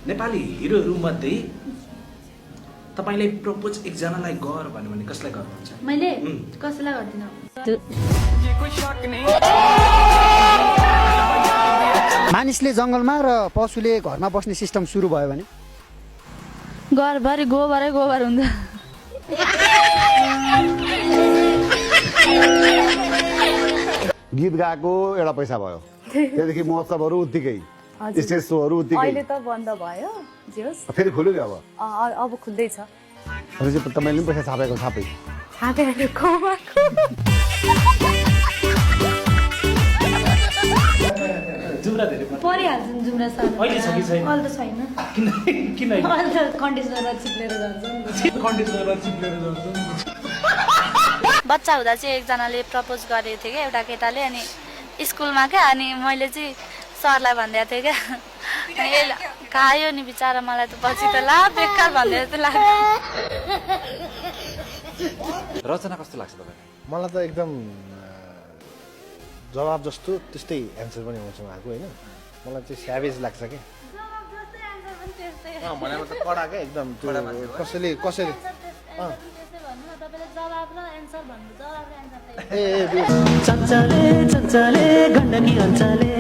नेपाली हिरोहरू मध्ये तपाईलाई प्रपोज एकजनालाई गर भन्यो भने कसलाई गर्नुहुन्छ? मैले कसैलाई गर्दिन। मानिसले जङ्गलमा र पशुले घरमा बस्ने सिस्टम सुरु भयो भने घरभरि गोबरै गोबर हुन्छ। गीत गाएको एउटा पैसा भयो, त्यहाँदेखि महोत्सवहरू उत्तिकै, स्टेज सोहरू उत्तिकै। अहिले त बन्द भयो, जे होस् फेरि खुल्यो नि अब अब खुल्दैछ। भनेपछि तपाईँले पनि पैसा छापेको छापै जुम्रा धेरै परिहाल्छन् जुम्रा सर। अहिले छ कि छैन? अहिले त छैन। किन अहिले त कन्डिसनरमा चिप्लेर जान्छ नि त। कन्डिसनरमा चिप्लेर जान्छ? बच्चा हुँदा चाहिँ एकजनाले प्रपोज गरेको थियो क्या एउटा केटाले, अनि स्कुलमा क्या, अनि मैले चाहिँ सरलाई भनिदिएको थिएँ क्या, अनि यसले खायो नि बिचरा, मलाई त पछि त ला बेकार भन्दै जस्तो लाग्यो। रचना कस्तो लाग्छ तपाईँलाई? मलाई त एकदम जवाब जस्तो त्यस्तै एन्सर पनि आउँछ उहाँको होइन। मलाई चाहिँ स्याभेज लाग्छ क्या भनेको त कडा क्या एकदम। त्यो कसैले चञ्चले चञ्चले गण्डकी अञ्चले